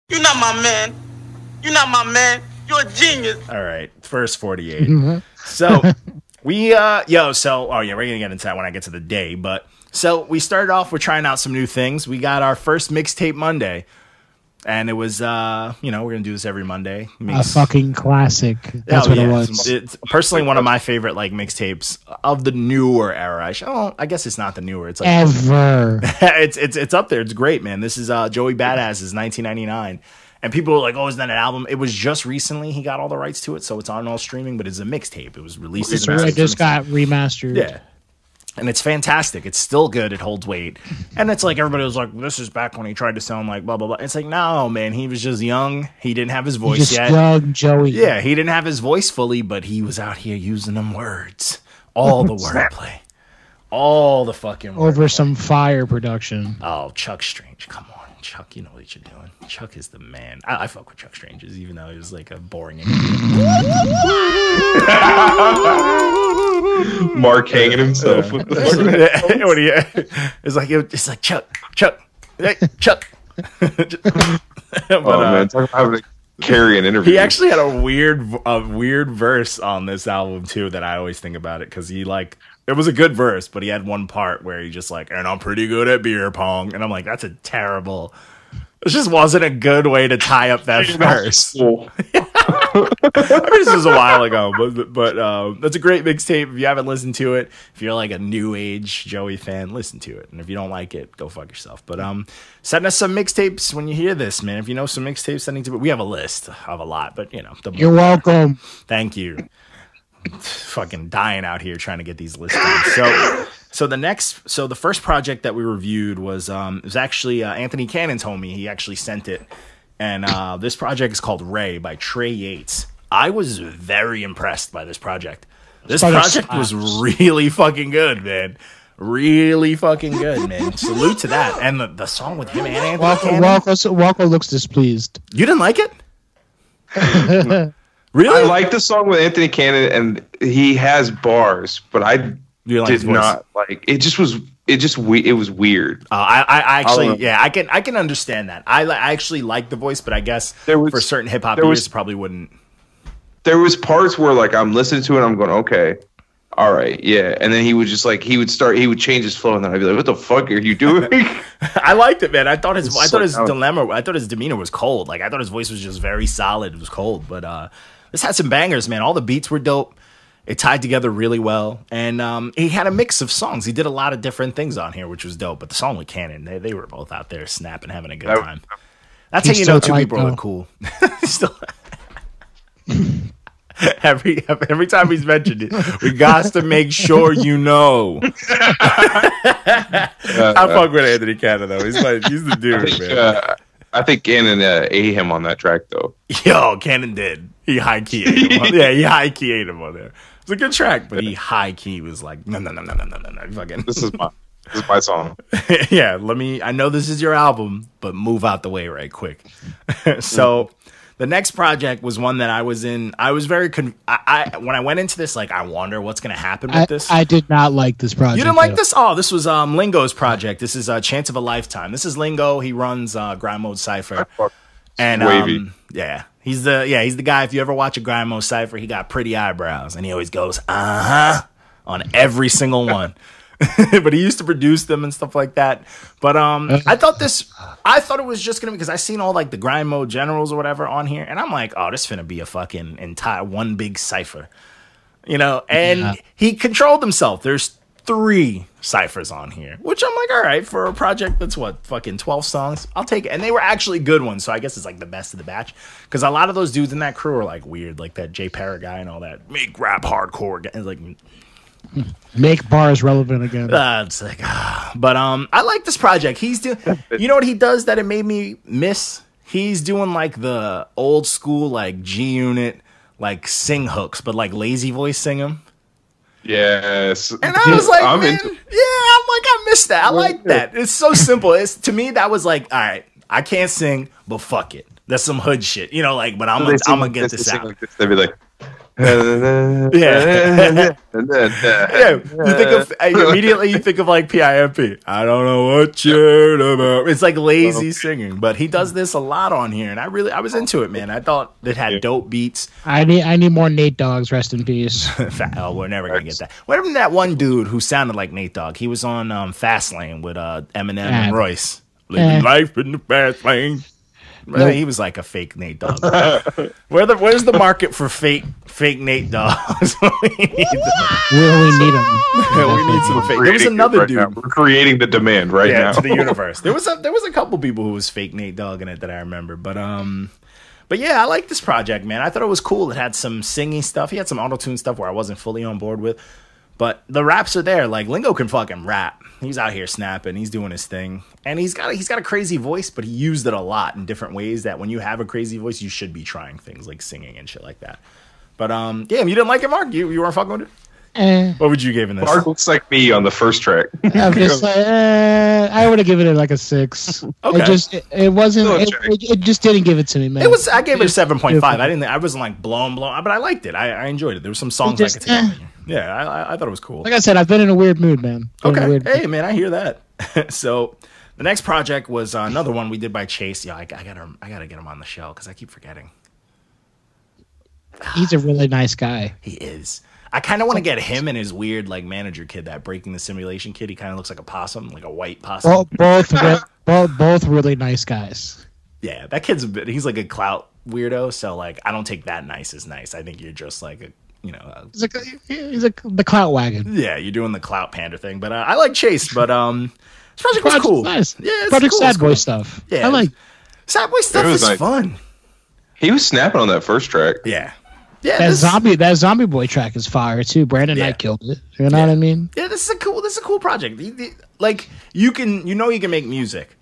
You're not my man. You're not my man. You're a genius. All right, first 48. So we oh yeah, we're gonna get into that when I get to the day. But so we started off with trying out some new things. We got our first mixtape Monday, and it was we're gonna do this every Monday. A fucking classic. That's what it was. It's personally one of my favorite like mixtapes of the newer era. I guess it's not the newer. It's like ever. it's up there. It's great, man. This is Joey Badass's 1999. And people were like, "Oh, isn't that an album?" It was just recently he got all the rights to it, so it's on all streaming. But it's a mixtape. It was released. It just got remastered. Yeah, and it's fantastic. It's still good. It holds weight. And it's like everybody was like, "This is back when he tried to sound like blah blah blah." It's like, no, man. He was just young. He didn't have his voice yet. Young Joey. Yeah, he didn't have his voice fully, but he was out here using them words, all the wordplay, all the fucking wordplay. Over some fire production. Oh, Chuck Strange, come on. Chuck, you know what you're doing. Chuck is the man. I fuck with Chuck Strange's, even though he was like a boring interview. Mark hanging himself with the it's like Chuck, hey, Chuck. But, man, talk about having to carry an interview. He actually had a weird verse on this album too that I always think about it because he like. It was a good verse, but he had one part where he just like, and I'm pretty good at beer pong. And I'm like, that's a terrible. It just wasn't a good way to tie up that verse. Cool. I mean, this was a while ago, but that's a great mixtape. If you haven't listened to it, if you're like a new age Joey fan, listen to it. And if you don't like it, go fuck yourself. But send us some mixtapes when you hear this, man. If you know some mixtapes, sending to we have a list of a lot, but you're welcome. Thank you. Fucking dying out here trying to get these lists done. So the first project that we reviewed was actually Anthony Cannon's homie. He actually sent it, and this project is called Ray by Trae Yates. I was very impressed by this project. This project was really fucking good, man. Really fucking good, man. Salute to that. And the song with him and Anthony Cannon. Walko looks displeased. You didn't like it? Really? I like the song with Anthony Cannon, and he has bars, but I did not like it. It was weird. I can understand that. I actually like the voice, but I guess for certain hip hop ears, probably wouldn't. There was parts where like I'm listening to it, and I'm going, okay, all right, yeah, and then he would just like he would change his flow, and then I'd be like, what the fuck are you doing? I liked it, man. I thought his demeanor was cold. Like I thought his voice was just very solid. It was cold, but this had some bangers, man. All the beats were dope. It tied together really well. And he had a mix of songs. He did a lot of different things on here, which was dope. But the song with Cannon, they were both out there snapping, having a good time. That's how you know two people are cool. Every time he's mentioned it, we got to make sure you know. I fuck with Anthony Cannon, though. He's the dude, man. I think Cannon ate him on that track, though. Yo, Cannon did. He high-key ate him. He high-key ate him on there. It's a good track, but he high-key was like, no. Fucking. This is my song. Yeah, I know this is your album, but move out the way right quick. So the next project was one that I was in. I was very when I went into this, like, I wonder what's going to happen with this. I did not like this project. You didn't like this? Oh, this was Lingo's project. This is Chance of a Lifetime. This is Lingo. He runs Grind Mode Cypher. And wavy. He's the guy. If you ever watch a Grind Mode Cypher, he got pretty eyebrows, and he always goes on every single one. But he used to produce them and stuff like that. But I thought it was just gonna be because I seen all like the Grind Mode generals or whatever on here, and I'm like, oh, this finna be a fucking entire one big cipher, And he controlled himself. There's 3 ciphers on here, which I'm like, all right, for a project that's fucking 12 songs, I'll take it. And they were actually good ones, so I guess it's like the best of the batch. Because a lot of those dudes in that crew are like weird, like that J Parra guy and all that. Make rap hardcore guy. Like, make bars relevant again. It's like, but I like this project. He's doing, you know what he does that it made me miss? He's doing like the old school like G Unit like sing hooks, but like lazy voice sing them. Yes. And I was like, I'm like, I missed that. I like that. It's so simple. To me, that was like, all right, I can't sing, but fuck it. That's some hood shit, but I'm gonna get this out. Like this. They'd be like, Yeah. Yeah, you think of immediately. You think of like PIMP. I don't know what you're about. It's like lazy singing, but he does this a lot on here, and I was into it, man. I thought it had dope beats. I need more Nate Dogg's. Rest in peace. Oh, we're never gonna get that. What happened to that one dude who sounded like Nate Dogg? He was on Fastlane with Eminem and Royce. Living life in the fast lane. Nope. He was like a fake Nate Dogg. Where's the market for fake Nate Doggs? We only need them. We need some fake. There was another dude. Now. We're creating the demand now to the universe. There was a couple people who was fake Nate Dogg in it that I remember, but yeah, I like this project, man. I thought it was cool. It had some singing stuff. He had some auto-tune stuff where I wasn't fully on board with. But the raps are there. Like, Lingo can fucking rap. He's out here snapping. He's doing his thing. And he's got a crazy voice, but he used it a lot in different ways that when you have a crazy voice, you should be trying things like singing and shit like that. But, yeah, you didn't like it, Mark? You weren't fucking with it? What would you give in this? Mark looks like me on the first track. I'm just like, I would have given it like a 6. Okay. It wasn't. It just didn't give it to me, man. I gave it a 7.5. I wasn't like blown, but I liked it. I enjoyed it. There were some songs I could take out. Yeah, I thought it was cool. Like I said, I've been in a weird mood, man. Hey, man, I hear that. So the next project was another one we did by Chase. Yeah, I gotta get him on the show because I keep forgetting. He's a really nice guy. He is. I kind of want to get him and his weird like manager kid, that Breaking the Simulation kid. He kind of looks like a possum, like a white possum. Both really nice guys. Yeah, that kid's he's like a clout weirdo. So like, I don't take that nice as nice. I think you're just like a. He's the clout wagon. Yeah, you're doing the clout pander thing. But I like Chase. But this project was cool. Nice. Yeah, it's Project cool. Sad Boy stuff. Yeah, I like Sad Boy stuff. Is nice. Fun. He was snapping on that first track. Yeah. That zombie boy track is fire too. Brandon Knight killed it. You know what I mean? Yeah, this is a cool project. Like you can make music.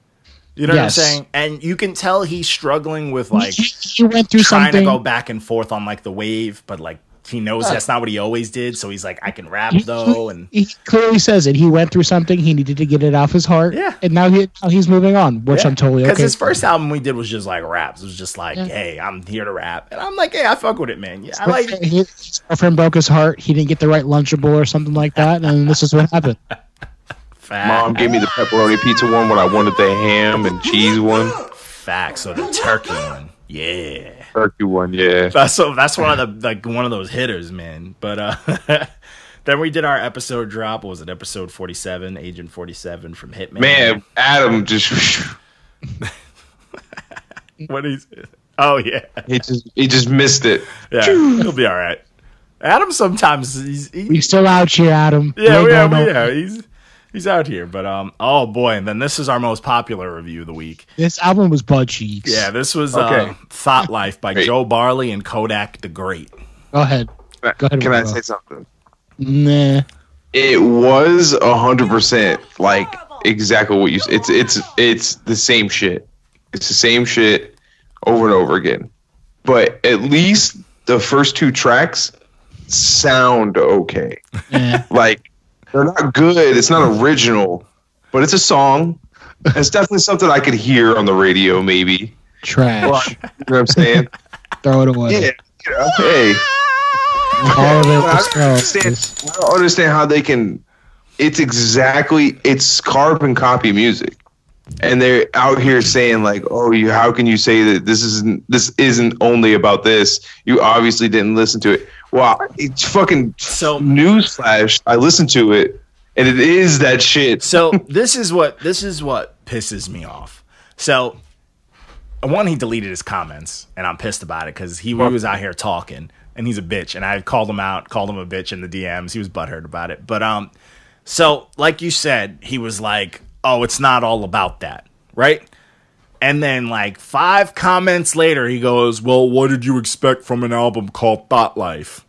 You know what I'm saying? And you can tell he's struggling with like he went through trying something. to go back and forth on like the wave, but like he knows that's not what he always did. So he's like, I can rap though, and he clearly says it. He went through something. He needed to get it off his heart. Yeah, and now he's moving on, which I'm totally okay. Because his first album we did was just like raps. It was just like, hey, I'm here to rap, and I'm like, hey, I fuck with it, man. Yeah, I like. His girlfriend broke his heart. He didn't get the right Lunchable or something like that, and this is what happened. Mom gave me the pepperoni pizza one when I wanted the ham and cheese one. Facts. So the turkey one, yeah. Turkey one, yeah. That's one of the one of those hitters, man. But then we did our episode drop. What was it? Episode 47, Agent 47 from Hitman. Man, Adam just. What is it? Oh yeah. He just missed it. Yeah, he'll be all right. Adam sometimes he's still out here, Adam. Yeah. He's out here, but oh boy, and then this is our most popular review of the week. This album was butt cheeks. Yeah, this was Thot Life by Joe Barley and KodacTheGreat. Go ahead. Can I say something? Nah. It was 100% like exactly what you said. It's the same shit. It's the same shit over and over again. But at least the first 2 tracks sound okay. Yeah. Like, they're not good. It's not original, but it's a song. It's definitely something I could hear on the radio, maybe. Trash. You know what I'm saying? Throw it away. Yeah. Hey. All of it I don't understand how they can. It's carbon copy music, and they're out here saying like, "Oh, how can you say that this isn't only about this? You obviously didn't listen to it." Wow, it's fucking newsflash. I listened to it, and it is that shit. So this is what pisses me off. So one, he deleted his comments, and I'm pissed about it because he was out here talking, and he's a bitch, and I called him a bitch in the DMs. He was butthurt about it, but so like you said, he was like, "Oh, it's not all about that," right? And then, like, 5 comments later, he goes, well, what did you expect from an album called Thot Life?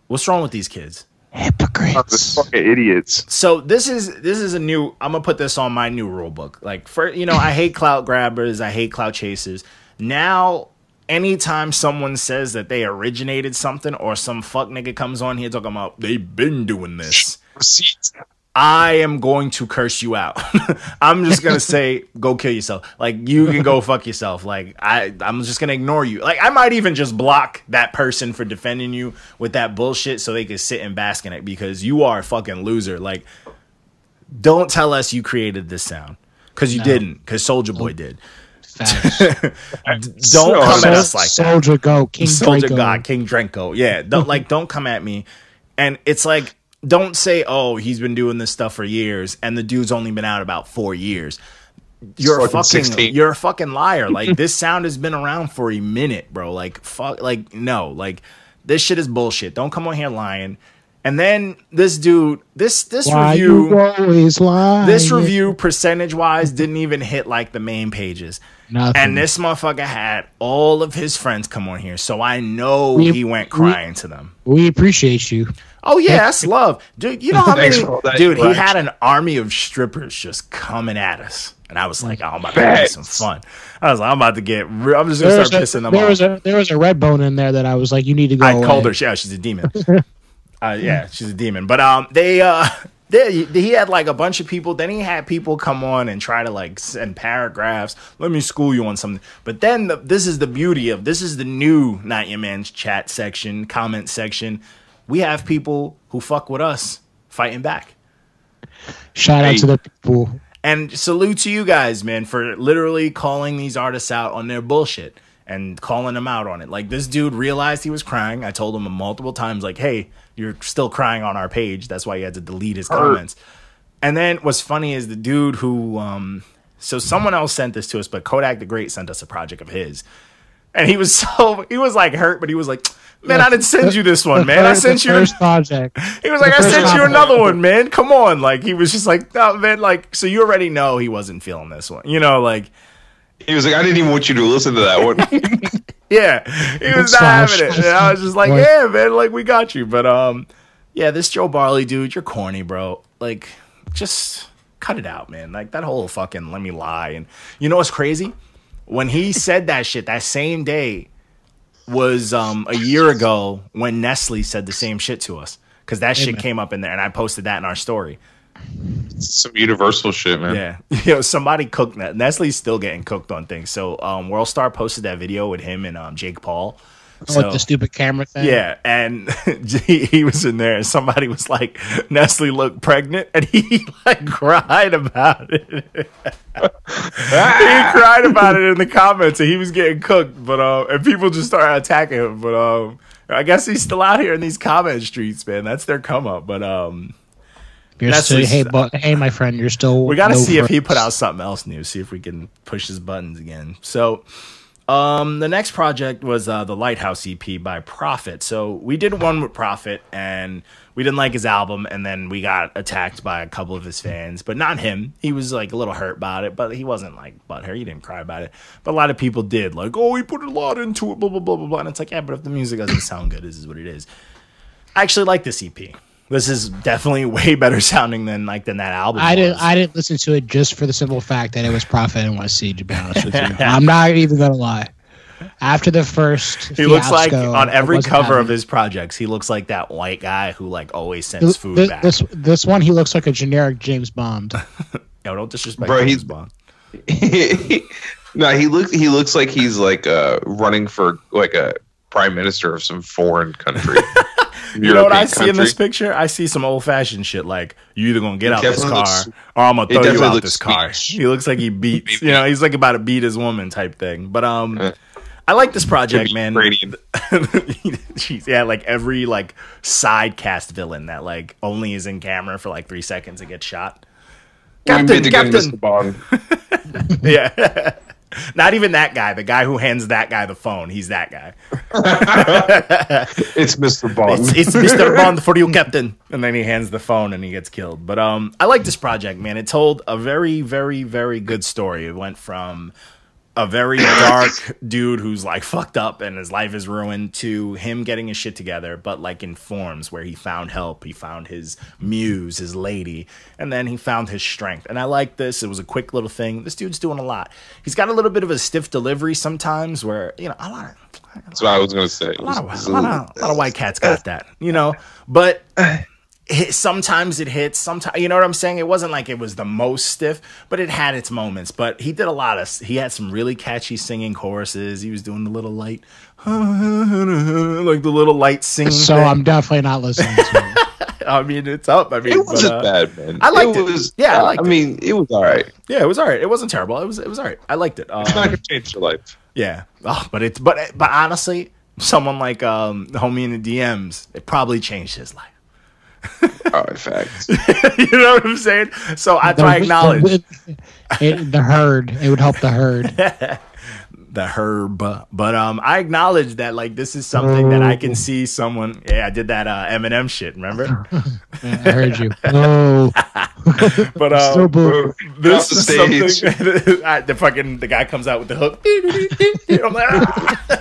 What's wrong with these kids? Hypocrites. Fucking idiots. So this is a new, I'm going to put this on my new rule book. Like, I hate clout grabbers. I hate clout chasers. Now, anytime someone says that they originated something or some fuck nigga comes on here talking about, they've been doing this. Receipts. I am going to curse you out. I'm just gonna say, go kill yourself. Like, you can go fuck yourself. Like, I'm just gonna ignore you. Like, I might even just block that person for defending you with that bullshit so they can sit and bask in it, because you are a fucking loser. Like, don't tell us you created this sound, because you didn't, because Soulja Boy did. Don't come at us like that. Soulja go, King Soulja Draco. God, King Draco. Yeah, don't come at me. And it's like, don't say, oh, he's been doing this stuff for years, and the dude's only been out about 4 years. You're a fucking liar. Like, this sound has been around for a minute, bro. Like, fuck, like, no, like, this shit is bullshit. Don't come on here lying. And then this dude, this review, this review percentage wise didn't even hit like the main pages. Nothing. And this motherfucker had all of his friends come on here, so I know he went crying to them. We appreciate you. Oh yeah, that's love, dude. You know how many? Dude, he had an army of strippers just coming at us, and I was like, "Oh, I'm about to have some fun." I was like, "I'm about to get. I'm just gonna start pissing them off." There was a red bone in there that I was like, "You need to go." I called her. Yeah, she's a demon. Yeah, she's a demon. But he had like a bunch of people. Then he had people come on and try to like send paragraphs. Let me school you on something. But then this is the beauty of this is the new Not Your Man's chat section, comment section. We have people who fuck with us fighting back. Shout out to the people. And salute to you guys, man, for literally calling these artists out on their bullshit and calling them out on it. Like, this dude realized he was crying. I told him multiple times, like, hey, you're still crying on our page. That's why he had to delete his comments. And then what's funny is the dude who, so someone else sent this to us, but KodacTheGreat sent us a project of his. And he was like hurt, but he was like, man, I didn't send you this one, man. I sent you the first project. He was like, I sent you another one, man. Come on. Like, he was just like, no, man, like, so you already know he wasn't feeling this one. You know, like, he was like, I didn't even want you to listen to that one. Yeah, he was not having it. And I was just like, yeah, man, like, we got you. But, yeah, this Joe Barley dude, you're corny, bro. Like, just cut it out, man. Like, that whole fucking let me lie. And you know what's crazy? When he said that shit, that same day was a year ago when Nestle said the same shit to us. Because that shit came up in there, and I posted that in our story. Some universal shit, man. Yeah. You know, somebody cooked that. Nestle's still getting cooked on things. So Worldstar posted that video with him and Jake Paul. So, with the stupid camera thing? Yeah, and he was in there, and somebody was like, Nestle looked pregnant, and he like cried about it. He cried about it in the comments, and he was getting cooked, but and people just started attacking him. But I guess he's still out here in these comment streets, man. That's their come up. But you're still, hey, my friend, you're still. We got to see if he put out something else new. See if we can push his buttons again. So. The next project was the Lighthouse EP by Prophet. So we did one with Prophet, and we didn't like his album, and then we got attacked by a couple of his fans, but not him. He was like a little hurt about it, but he wasn't like butthurt. He didn't cry about it, but a lot of people did. Like, oh, he put a lot into it, blah blah blah blah blah. And it's like, yeah, but if the music doesn't sound good, this is what it is. I actually like this EP. This is definitely way better sounding than that album. I didn't listen to it just for the simple fact that it was Prophet and YC, to be honest with you. I'm not even gonna lie. After the first, he looks like on every cover of his projects, he looks like that white guy who like always sends food back. This one, he looks like a generic James Bond. Yo, don't disrespect James Bond. No, he looks like he's like running for like a prime minister of some foreign country. You know what I see in this picture? I see some old-fashioned shit like, you either going to get out this car or I'm going to throw you out this car. He looks like he beats, you know, he's like about to beat his woman type thing. But I like this project, man. Yeah, like every like side cast villain that like only is in camera for like 3 seconds and gets shot. Captain. Yeah. Not even that guy. The guy who hands that guy the phone. He's that guy. It's Mr. Bond. It's Mr. Bond for you, Captain. And then he hands the phone and he gets killed. But I like this project, man. It told a very, very, very good story. It went from a very dark dude who's like fucked up and his life is ruined to him getting his shit together, but like in forms where he found help, he found his muse, his lady, and then he found his strength. And I like this. It was a quick little thing. This dude's doing a lot. He's got a little bit of a stiff delivery sometimes where, you know, that's what I was going to say. A lot of white cats got that, you know, but sometimes it hits, sometimes, you know what I'm saying? It wasn't like it was the most stiff, but it had its moments. But he did he had some really catchy singing choruses. He was doing the little light, like the little light singing So thing. I'm definitely not listening to it. I mean, it's up. I mean, It wasn't bad, man. I liked it. Yeah, I liked it. I mean, it was all right. Yeah, it was all right. It wasn't terrible. It was all right. I liked it. It's not gonna change your life. Yeah. Oh, but honestly, someone like homie in the DMs, it probably changed his life. All right, facts. You know what I'm saying? So I try to acknowledge the herd. It would help the herd. the herb, but I acknowledge that like this is something that I can see someone. Yeah, I did that Eminem shit. Remember? Yeah, I heard you. Oh, But still boo. this Off is the stage. something. The guy comes out with the hook. I'm like, ah.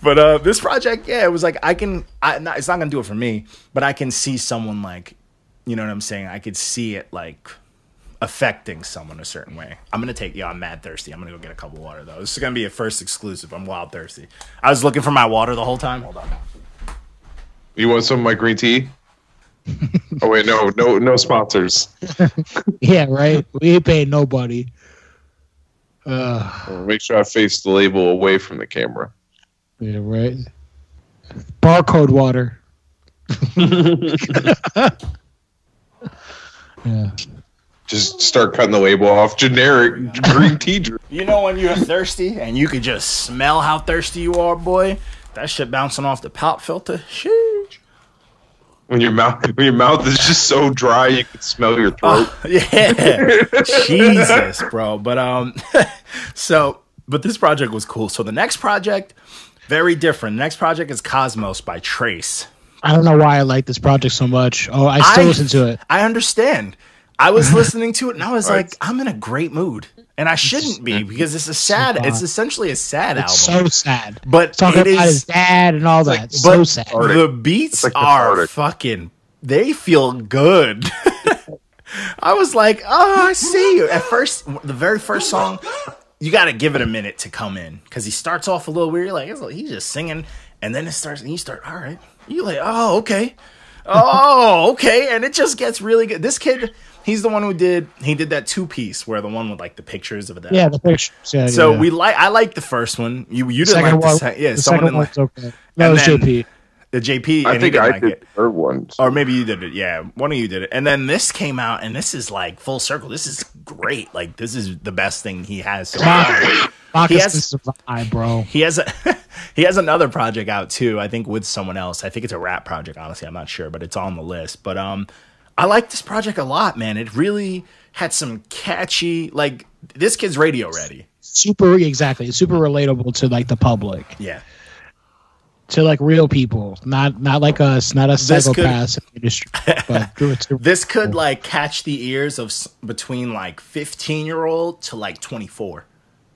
but this project, yeah, it was like it's not gonna do it for me, but I can see someone like, you know what I'm saying? I could see it like affecting someone a certain way. I'm mad thirsty. I'm gonna go get a cup of water though. This is gonna be a first exclusive. I'm wild thirsty. I was looking for my water the whole time. Hold on. You want some of my green tea? Oh wait, no sponsors. Yeah, right. We ain't paying nobody. Make sure I face the label away from the camera. Yeah, right. Barcode water. Yeah. Just start cutting the label off. Generic green tea drink. You know when you're thirsty and you can just smell how thirsty you are, boy? That shit bouncing off the pop filter. Sheesh. When your mouth is just so dry you can smell your throat. Yeah. Jesus, bro. But but this project was cool. So the next project, very different. The next project is Cosmos by Trace. I don't know why I like this project so much. Oh, I still listen to it. I understand. I was listening to it and I was like, I'm in a great mood. And I shouldn't be because it's it's essentially a sad album. It's so sad. But talking about his dad and all that. So sad. The beats are fucking, they feel good. I was like, oh, I see you. At first, the very first song, you got to give it a minute to come in because he starts off a little weird. Like, he's just singing. And then it starts, and you start, all right. You're like, oh, okay. Oh, okay. And it just gets really good. This kid, he's the one who did that 2-piece where the one with like the pictures of that. Yeah, the pictures. Yeah, so yeah. I like the first one. You didn't second like the second. Yeah, the someone second didn't like. one's okay. No, it was JP. The JP. I think I like did it. the third one. Or maybe you did it. Yeah, one of you did it. And then this came out, and this is like full circle. This is great. Like this is the best thing he has. So He has the vibe, bro. He has another project out too. I think with someone else. I think it's a rap project. Honestly, I'm not sure, but it's on the list. But I like this project a lot, man. It really had some catchy, like this kid's radio ready. Exactly. It's super relatable to like the public. Yeah. To like real people, not like us, not a psychopaths in the industry. But this could like catch the ears of between like 15-year-old to like 24.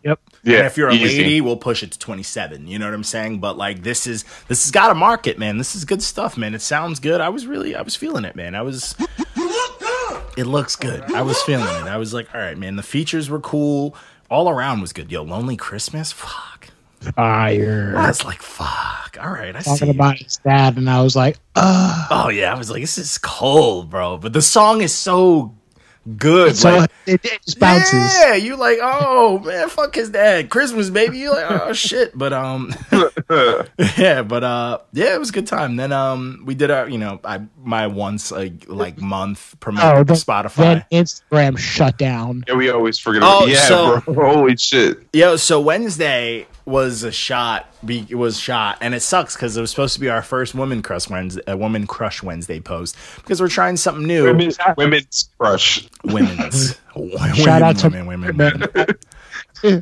Yep. Yeah. And if you're a lady, we'll push it to 27. You know what I'm saying? But like this has got a market, man. This is good stuff, man. It sounds good. I was feeling it, man. It looks good. I was feeling it. I was like, all right, man. The features were cool. All around was good. Yo, Lonely Christmas, fuck. Fire. I was like, fuck. All right, I see. Talking about his dad, and I was like, oh yeah, I was like, this is cold, bro. But the song is so good. So like, it just bounces. Yeah, you like, oh man, fuck his dad. Christmas, baby. You like, oh shit. But yeah, but yeah, it was a good time. Then we did our, my once like month promote Spotify. Then Instagram shut down. Yeah, we always forget about bro. Holy shit. Yo, so Wednesday was shot, and it sucks because it was supposed to be our first Woman Crush Wednesday post because we're trying something new. Women's crush. Women's. Shout out to women.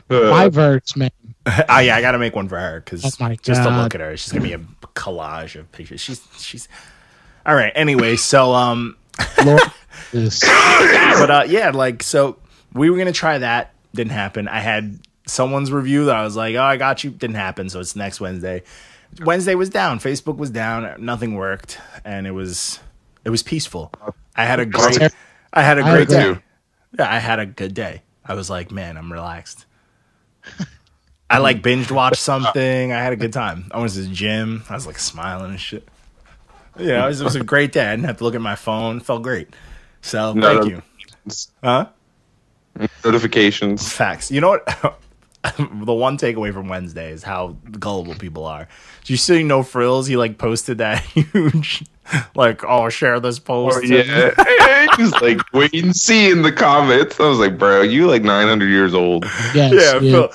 My verse, man. Oh yeah, I gotta make one for her because just to look at her, she's gonna be a collage of pictures. She's all right. Anyway, so but yeah, like so we were gonna try that. Didn't happen. I had someone's review that I was like, oh, I got you. Didn't happen. So it's next Wednesday. Wednesday was down. Facebook was down. Nothing worked, and it was peaceful. I had a great day. Yeah, I had a good day. I was like, man, I'm relaxed. I like binged watched something. I had a good time. I went to the gym. I was like smiling and shit. Yeah, it was a great day. I didn't have to look at my phone. It felt great. So thank you. Huh? Notifications. Facts. You know what? The one takeaway from Wednesday is how gullible people are. Did you see No Frills? He like posted that huge, like, oh, share this post. Oh, yeah. He's like, wait and see in the comments. I was like, bro, you like 900 years old. Yes, yeah.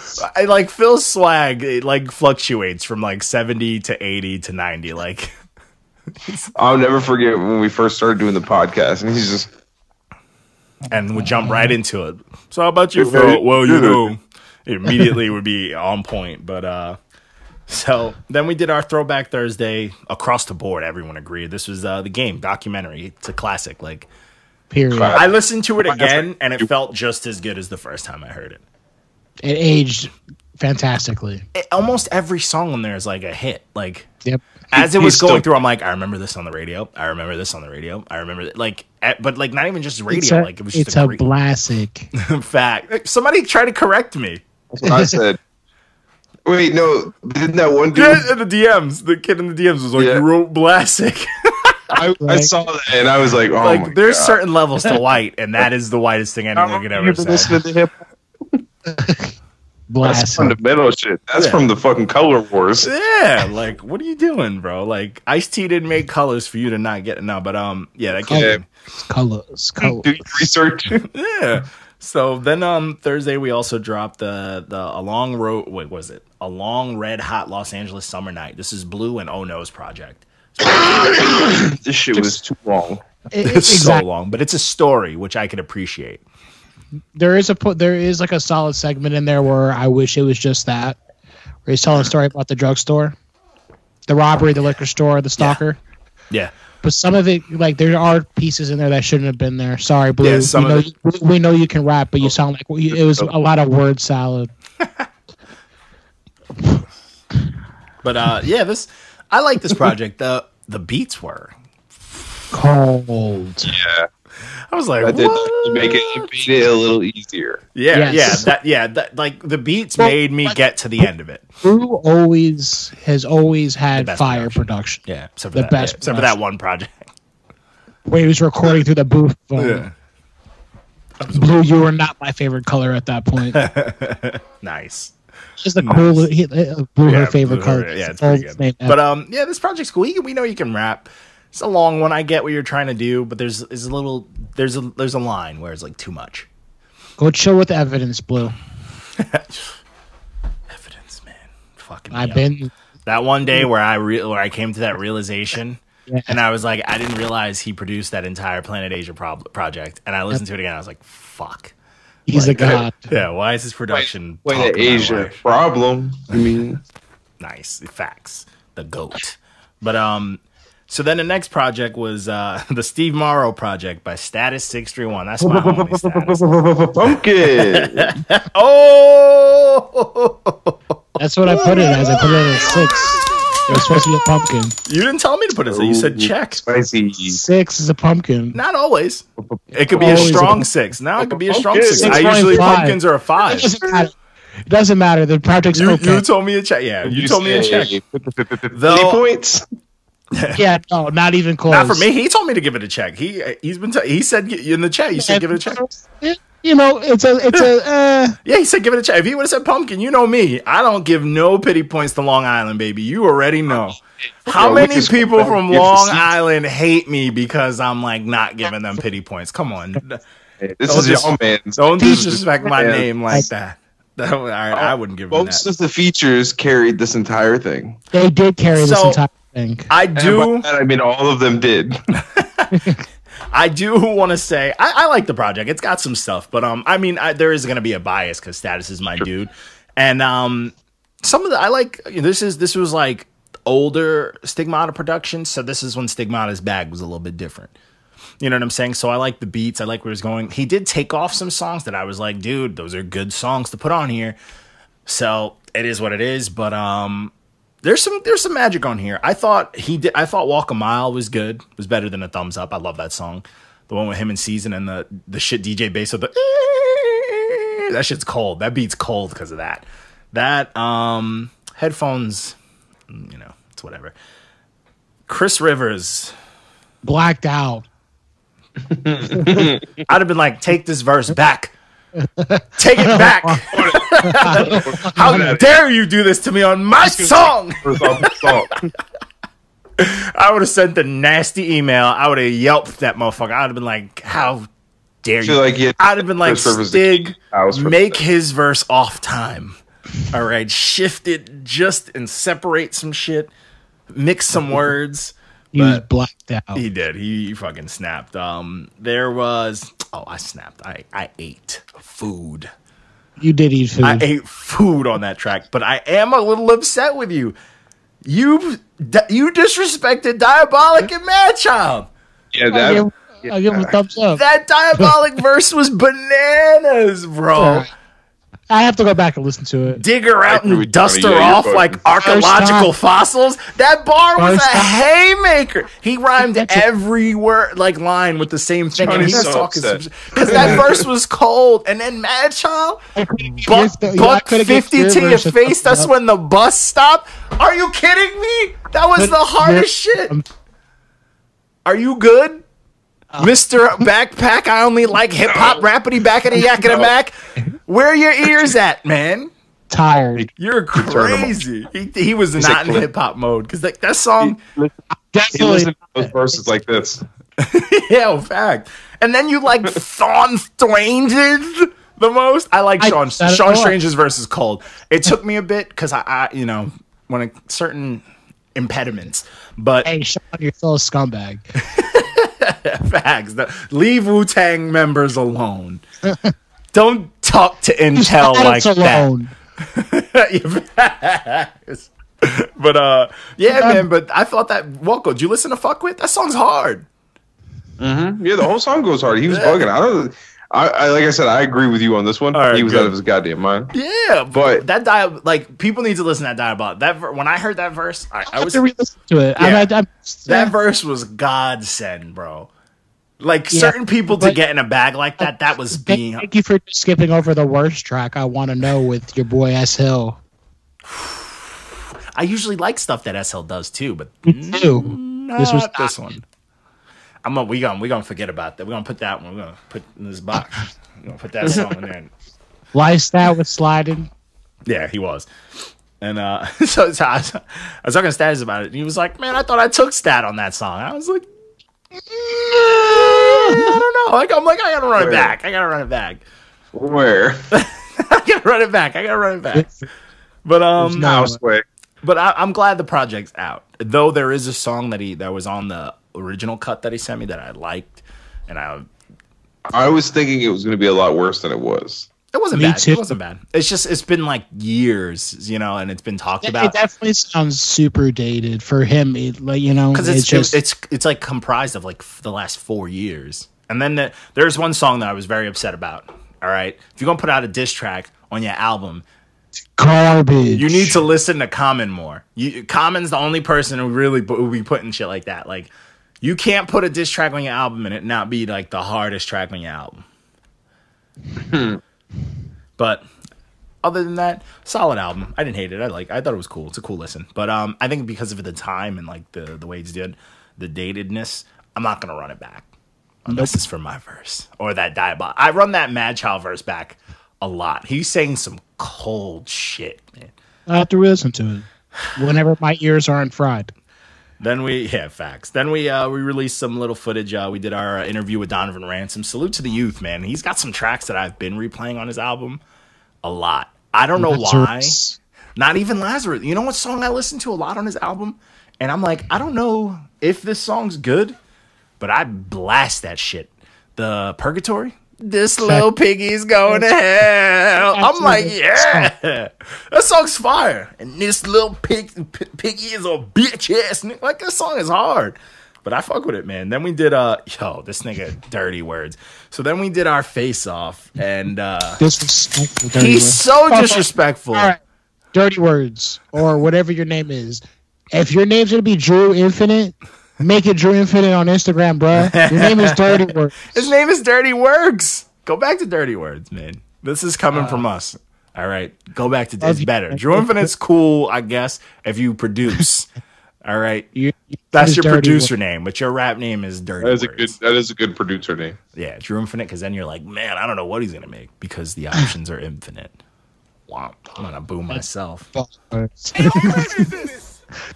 Phil's swag, it like fluctuates from like 70 to 80 to 90. Like, I'll never forget when we first started doing the podcast, and he's just. And would jump right into it. So how about you, Phil? Well, you know. Immediately would be on point. But so then we did our Throwback Thursday across the board. Everyone agreed this was the game documentary. It's a classic. Like, period. I listened to it again and it felt just as good as the first time I heard it. It aged fantastically. Almost every song on there is like a hit. Like, yep. As it was going through, I'm like, I remember this on the radio. I remember this on the radio. I remember it. Like, but like not even just radio. Like it was just it's a classic. Fact. Somebody tried to correct me. That's what I said. Wait, no, didn't that one dude? Yeah, in the DMs, the kid in the DMs was like, you wrote Blastic. I saw that and I was like, oh like, my there's God. certain levels to white, and that is the whitest thing anyone could ever say. Listening to hip. That's fundamental shit. That's from the fucking Color Wars. Yeah, like, what are you doing, bro? Like, Ice-T didn't make colors for you to not get it. No, but yeah, that kid. Colors. Do your research. Yeah. So then Thursday we also dropped the A Long Road. Wait, was it A Long Red Hot Los Angeles Summer Night? This is Blue and Oh No's project. This shit was too long. It's so long, but it's a story which I could appreciate. There is like a solid segment in there where I wish it was just that, where he's telling a story about the drugstore, the robbery, the liquor store, the stalker. Yeah. But some of it, like, there are pieces in there that shouldn't have been there. Sorry, Blue. Yeah, we know you can rap, but you sound like it was a lot of word salad. But yeah, I like this project. The beats were cold. Yeah. I was like, what? It made it a little easier. Yeah, yes. that like the beats made me get to the end of it. Blue has always had fire production. Yeah, except for that one project where he was recording through the booth. Yeah. Blue, you were not my favorite color at that point. Nice. Just a cool Blue, her favorite color. Yeah, it's pretty good. But yeah, this project's cool. We know you can rap. It's a long one. I get what you're trying to do, but there's a line where it's like too much. Go chill with the evidence, Blue. Evidence, man. Fucking. I've been that one day where I came to that realization, and I was like, I didn't realize he produced that entire Planet Asia project, and I listened to it again. I was like, fuck. He's a god. Yeah. Why is his production? Planet Asia problem. I mean, nice facts. The GOAT. But so then the next project was the Steve Mauro project by Status 631. That's my homie Status. Pumpkin. Oh, that's what I put it as. I put it as 6. It was supposed to be a pumpkin. You didn't tell me to put it. So you said check. Spicy. 6 is a pumpkin. Not always. It could be a strong 6. Now it could be a strong 6. I 6.5. usually pumpkins are a 5. It doesn't matter. The project's okay. You told me to check. Yeah, you told me to check. 50 points. Yeah, no, not even close. Not for me. He told me to give it a check. He said in the chat. You said give it a check. You know, it's a. Yeah, he said give it a check. If he would have said pumpkin, you know me. I don't give no pity points to Long Island, baby. You already know. How many people from Long Island hate me because I'm like not giving them pity points? Come on. This is y'all man. Don't disrespect my name like that. All right, I wouldn't give them that. Most of the features carried this entire thing. They did carry this entire thing. I do. And by that, I mean all of them did. I do want to say I like the project. It's got some stuff, but I mean, there is going to be a bias because Status is my dude, and some of the I like. This was like older Stigmata production, so this is when Stigmata's bag was a little bit different. You know what I'm saying? So I like the beats. I like where he's going. He did take off some songs that I was like, dude, those are good songs to put on here. So it is what it is. But there's some magic on here. I thought Walk a Mile was good. Was better than a Thumbs Up. I love that song. The one with him and Season and the shit DJ bass with the that shit's cold. That beat's cold because of that. That headphones, it's whatever. Chris Rivers. Blacked out. I'd have been like, take this verse back. Take it back. How dare you do this to me on my song? I would have sent the nasty email. I would have yelped that motherfucker. I would have been like, how dare you? I'd have been like, Stig, make his verse off time. All right, shift it just and separate some shit. Mix some words. He was blacked out. He did. He fucking snapped. There was... Oh, I snapped. I ate food. You did eat food. I ate food on that track, but I am a little upset with you. You disrespected Diabolic and Madchild. Yeah, I'll give him a thumbs up. That Diabolic verse was bananas, bro. I have to go back and listen to it. Dig her out and dust her off like archaeological fossils. That bar was a haymaker. He rhymed every word, like line with the same thing. And he was talking because that verse was cold. And then Madchild, buck 50 to your face. That's when the bus stopped. Are you kidding me? That was the hardest shit. Are you good? Mr. Backpack, I only like hip-hop, rappity, back of the yak and a mac. Where are your ears at, man? Tired. You're crazy. He was not in hip-hop mode. Because that song... He listened to those verses like this. Yeah, fact. And then you like Sean Strange's the most. I like Sean Strange's verse is cold. It took me a bit because I when certain impediments. But hey, Sean, you're still a scumbag. Facts. Leave Wu-Tang members alone. Don't talk to Intel like that. But yeah, man. But I thought that Walko. Did you listen to "Fuck With"? That song's hard. Mm-hmm. Yeah, the whole song goes hard. He was bugging. I like I said, I agree with you on this one. Right, he was out of his goddamn mind. Yeah, but that people need to listen to that Diabolic. That when I heard that verse, I was to re-listen to it. Yeah, that verse was godsend, bro. Like certain people to get in a bag like that, that was being. Thank you for skipping over the worst track. I want to know with your boy S Hill. I usually like stuff that S Hill does too, but this was this one. We gonna forget about that. We're gonna put that one. We're gonna put in this box. We're gonna put that song in there. Lifestyle was sliding. Yeah, he was. And so I was talking to Status about it. And he was like, "Man, I thought I took Stat on that song." I was like, I don't know. Like I gotta run it back. I gotta run it back. Where? I gotta run it back. But But I'm glad the project's out. Though there is a song that was on the original cut that he sent me that I liked, and I was thinking it was going to be a lot worse than it was. It wasn't bad. It wasn't bad. It's just it's been like years, and it's been talked about. It definitely sounds super dated for him, because it's like comprised of like the last 4 years. And then there's one song that I was very upset about. All right, if you're gonna put out a diss track on your album, garbage. You need to listen to Common more. Common's the only person who really will be putting shit like that. Like, you can't put a diss track on your album and it not be like the hardest track on your album. But other than that, solid album. I didn't hate it. I thought it was cool. It's a cool listen. But I think because of the time and like the way it's did, the datedness, I'm not gonna run it back unless it's for my verse or that Diabolic. I run that Madchild verse back a lot. He's saying some cold shit, man. I have to listen to it whenever my ears aren't fried. Then facts. Then we released some little footage. We did our interview with Donovan Ransom. Salute to the youth, man. He's got some tracks that I've been replaying on his album a lot. I don't know why. Not even Lazarus. You know what song I listen to a lot on his album? And I'm like, I don't know if this song's good, but I blast that shit. The Purgatory. This little piggy's going to hell. I'm like, yeah, that song's fire. And this little piggy is a bitch ass. Like, that song is hard. But I fuck with it, man. Then we did this nigga dirty words. So then we did our face off, and he's so disrespectful. All right. Dirty words or whatever your name is. If your name's gonna be Drew Infinite, make it Drew Infinite on Instagram, bro. Your name is Dirty Words. His name is Dirty Words. Go back to Dirty Words, man. This is coming from us. All right. Go back to this. Better. Drew Infinite's cool, I guess, if you produce. All right, You that's your dirty producer words. name, but your rap name is Dirty That is a Words. good. That is a good producer name. Yeah, Drew Infinite, because then you're like, man, I don't know what he's gonna make because the options are infinite. Wow, I'm gonna boo myself. Bars.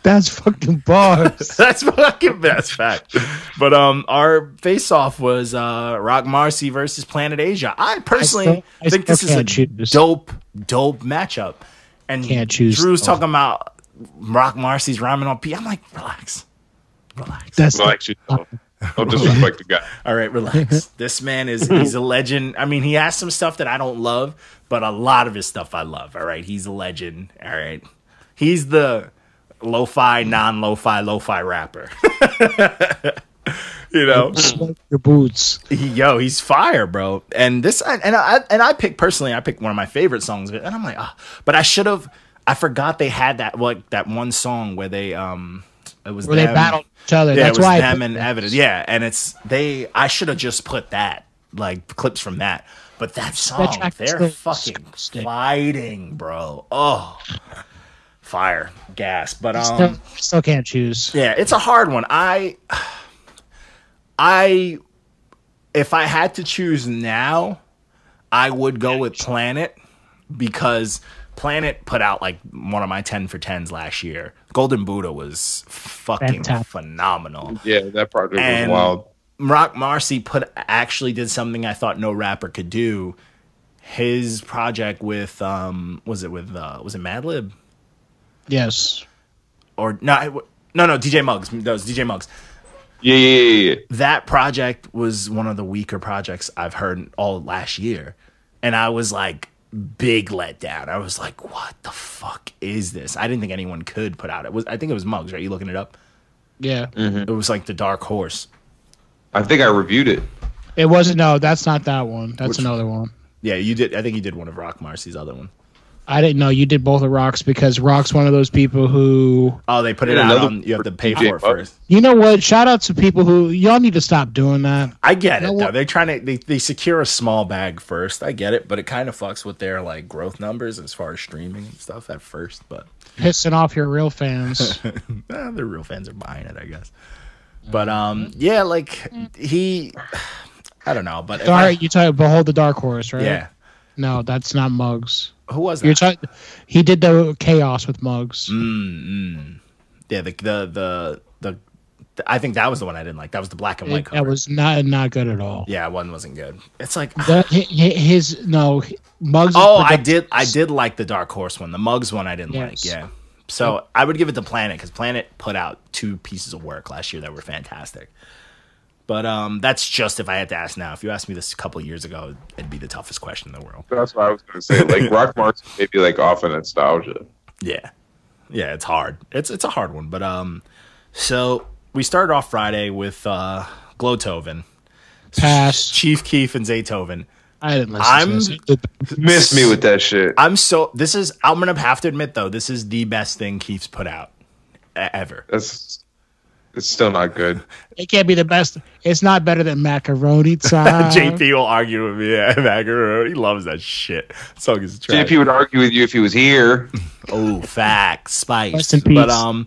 That's fucking bars. That's fucking best fact. But our face off was Rock Marcy versus Planet Asia. I personally I think this still is a can't choose. dope matchup. And Can't choose, Drew's though. talking about Rock Marcy's rhyming on P. I'm like, relax. That's Well, actually, don't disrespect the guy. All right, relax. This man he's a legend. I mean, he has some stuff that I don't love, but a lot of his stuff I love. All right, he's a legend. All right, he's the lo-fi, lo-fi rapper. You know, Smoke your boots. he's fire, bro. And this, I picked one of my favorite songs of it, and I'm like, but I forgot they had that one song where they it was Where they battled each other. Yeah, That's it was why them and Evidence. Yeah, and I should have just put that, like clips from that. But that song, track is they're still fucking disgusting. fighting, bro. Oh, fire, gas. But still can't choose. yeah, it's a hard one. If I had to choose now, I would go with Planet because Planet put out like one of my 10 for 10s last year. Golden Buddha was fucking Fantastic. phenomenal. Yeah, that project And was wild. Rock Marcy actually did something I thought no rapper could do. His project with was it Madlib? Yes. Or no, DJ Muggs. That was DJ Muggs. Yeah. That project was one of the weaker projects I've heard all last year. And I was like, big letdown. I was like, what the fuck is this? I didn't think anyone could put out. I think it was Muggs, right? You looking it up? Yeah. It was like the dark horse. I think I reviewed it. It wasn't. No, that's not that one. That's Which- another one. Yeah, you did. I think you did one of Rock Marcy's other one. I didn't know you did both of Rock's because Rock's one of those people who, Oh, they put it Yeah, out another- on. You have to pay DJ for it Muggs. first. you know what? Shout out to people who y'all need to stop doing that. I get it You know though. what? They're trying to they secure a small bag first. I get it, but it kind of fucks with their like growth numbers as far as streaming and stuff at first. But Pissing off your real fans. the real fans are buying it, I guess. But yeah, like I don't know. But if Sorry, you talk Behold the Dark Horse, right? yeah, No, that's not Muggs. who was You're that? talking. He did the Chaos with Muggs. Yeah, the I think that was the one I didn't like. That was the black and white cover. That was not good at all. Yeah, one wasn't good. It's like Muggs. oh, I did like the Dark Horse one. The Muggs one I didn't like. Yes. Yeah. So I would give it to Planet because Planet put out 2 pieces of work last year that were fantastic. But that's just if I had to ask now. If you asked me this a couple of years ago, it'd be the toughest question in the world. That's what I was going to say. Like Rock Marcy maybe like off of nostalgia. Yeah. Yeah, it's hard. It's a hard one. But so we started off Friday with GloToven. Pass. Chief Keef and Zaytoven. I didn't listen to this. Missed me with that shit. I'm gonna have to admit though, this is the best thing Keef's put out ever. It's still not good. It can't be the best. It's not better than Macaroni Time. JP will argue with me. Yeah, Mauro, he loves that shit. That song is trash. JP would argue with you if he was here. Oh, facts, spice. Rest in peace. But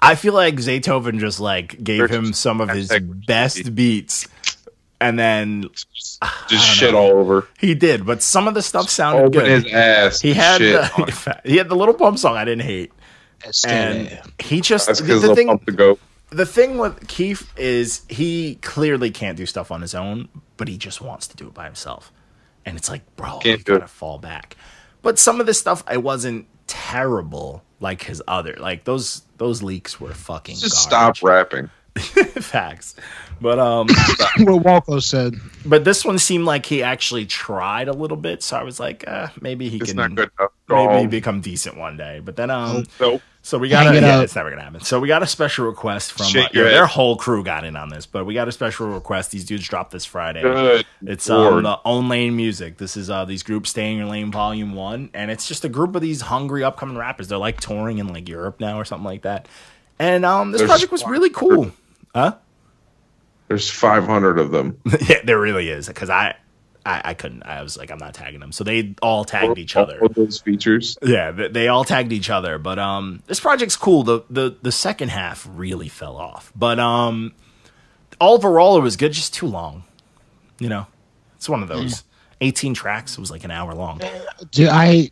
I feel like Zaytoven just like gave him some of his best beats, and then Just shit all over. he did. But some of the stuff sounded Open good. his ass. He had shit on it. he had the Little Pump song I didn't hate, and he just That's because the they'll thing. pump the goat. The thing with Keef is he clearly can't do stuff on his own, but he just wants to do it by himself. And it's like, bro, you Can't do gotta it. fall back. But some of this stuff, it wasn't terrible like his other. Like those leaks were fucking Just garbage. stop rapping. Facts. But What Walco said. but this one seemed like he actually tried a little bit. So I was like, maybe he It's can not good enough. maybe become decent one day. But then Nope. so we got Hang it up. it's never gonna happen. So we got a special request from Shake your head. their whole crew got in on this, but we got a special request. These dudes dropped this Friday. Good. It's Lord. the Own Lane Music. This is these groups Stay in Your Lane Volume 1, and it's just a group of these hungry upcoming rappers. They're like touring in like Europe now or something like that. And this There's project was really cool. Huh? There's 500 of them. Yeah, there really is because I I couldn't. I was like, I'm not tagging them. So they all tagged each other. All those features. Yeah, they all tagged each other. But this project's cool. The second half really fell off. But overall, it was good. Just too long. You know, it's one of those. 18 tracks. It was like an hour long. Dude,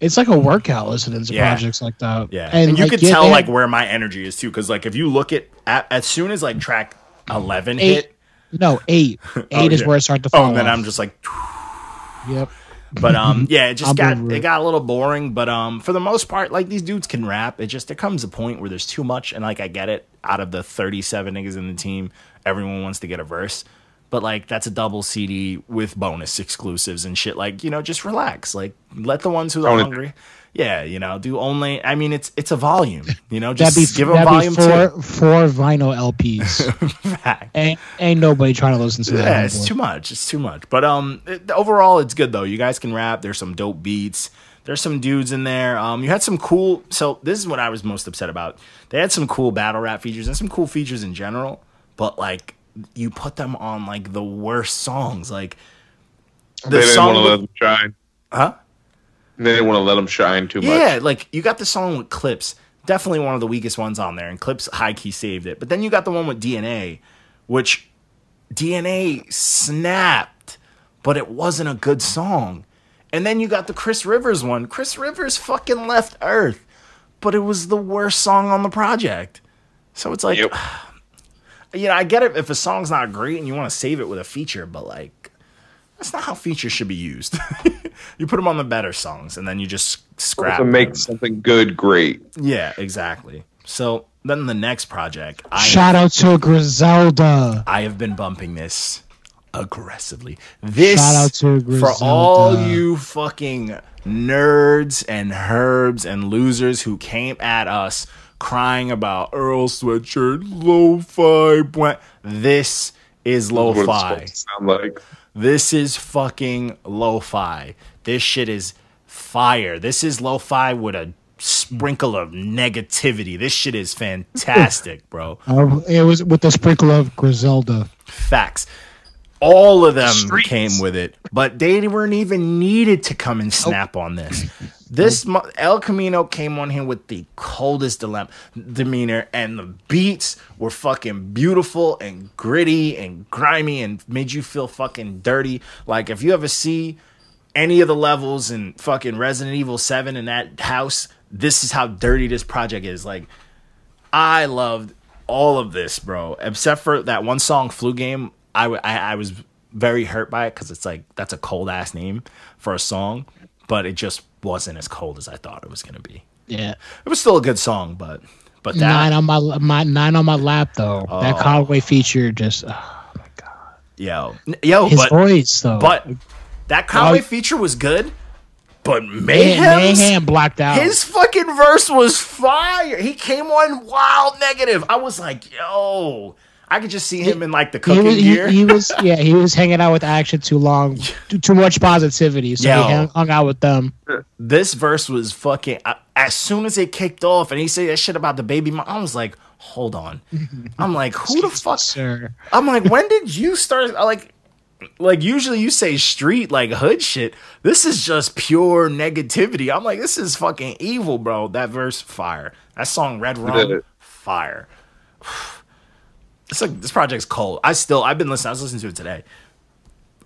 it's like a workout listening to projects like that. Yeah, and you could tell like where my energy is too, because like if you look at as soon as like track 11 hit. No, 8. 8 is where it started to fall off. Then off. I'm just like, yep. But yeah, it just got a little boring. But for the most part, like these dudes can rap. It just there comes a point where there's too much, and like I get it. Out of the 37 niggas in the team, everyone wants to get a verse. But like that's a double CD with bonus exclusives and shit. Like, you know, just relax. Like let the ones who are hungry. Yeah, you know, do only. I mean, it's a volume. You know, just give them volume 2. 4 vinyl LPs. ain't nobody trying to listen to that. Yeah, it's too much. It's too much. But overall, it's good though. You guys can rap. There's some dope beats. There's some dudes in there. You had some cool. So this is what I was most upset about. They had some cool battle rap features and some cool features in general. But like, you put them on like the worst songs. Like they didn't want to let them shine. Huh? They didn't want to let them shine too much. Yeah, like you got the song with Clips, definitely one of the weakest ones on there, and Clips high key saved it. But then you got the one with DNA, which DNA snapped, but it wasn't a good song. And then you got the Chris Rivers one. Chris Rivers fucking left Earth, but it was the worst song on the project. So it's like, you know, I get it if a song's not great and you want to save it with a feature, but like, that's not how features should be used. You put them on the better songs, and then you just scrap to make something good great. Yeah, exactly. So then the next project. Shout out to Griselda. I have been bumping this aggressively. This shout out to Griselda. For all you fucking nerds and herbs and losers who came at us crying about Earl Sweatshirt, lo-fi. This is lo-fi. Sound like. This is fucking lo-fi. This shit is fire. This is lo-fi with a sprinkle of negativity. This shit is fantastic, bro. It was with a sprinkle of Griselda. Facts. All of them came with it, but they weren't even needed to come and snap on this. This Elcamino came on here with the coldest demeanor, and the beats were fucking beautiful and gritty and grimy and made you feel fucking dirty. Like if you ever see any of the levels in fucking Resident Evil 7 in that house, this is how dirty this project is. Like I loved all of this, bro, except for that one song, Flu Game. I was very hurt by it because it's like that's a cold ass name for a song, but it just wasn't as cold as I thought it was gonna be. Yeah, it was still a good song, but that 9 on my 9 on my lap though. That Conway feature just oh my god. Yo, his voice though. But that Conway feature was good. But Mayhem blacked out. His fucking verse was fire. He came on wild negative. I was like, yo. I could just see him in like the cooking gear. He was hanging out with Action too long, too much positivity. So he hung out with them. This verse was fucking. As soon as it kicked off, and he said that shit about the baby mom, I was like, hold on. I'm like, who the fuck? Sir. I'm like, when did you start? Like usually you say street like hood shit. This is just pure negativity. I'm like, this is fucking evil, bro. That verse, fire. That song, Red Rum, fire. This project's cold. I've been listening. I was listening to it today.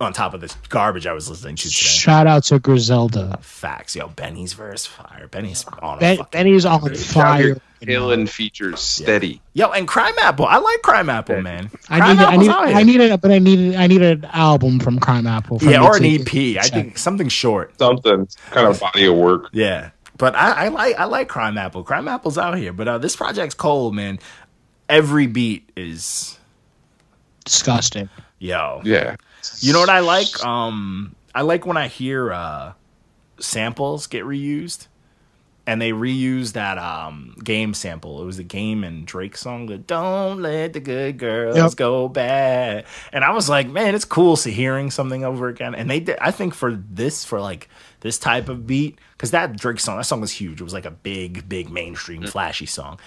On top of this garbage I was listening to today. Shout out to Griselda. Facts, yo. Benny's verse, fire. Benny's on Benny's on fire. Killing features steady. Yo, and Crime Apple. I like Crime Apple, man. I need an album from Crime Apple. Or an EP. I think something short. Something kind of body of work. Yeah, but I like Crime Apple. Crime Apple's out here, but this project's cold, man. Every beat is disgusting. Yo. Yeah. You know what I like? I like when I hear samples get reused. And they reused that Game sample. It was the Game and Drake song, the Don't Let the Good Girls Go Bad. And I was like, man, it's cool hearing something over again. And they did, I think for this type of beat, because that Drake song was huge. It was like a big mainstream flashy song.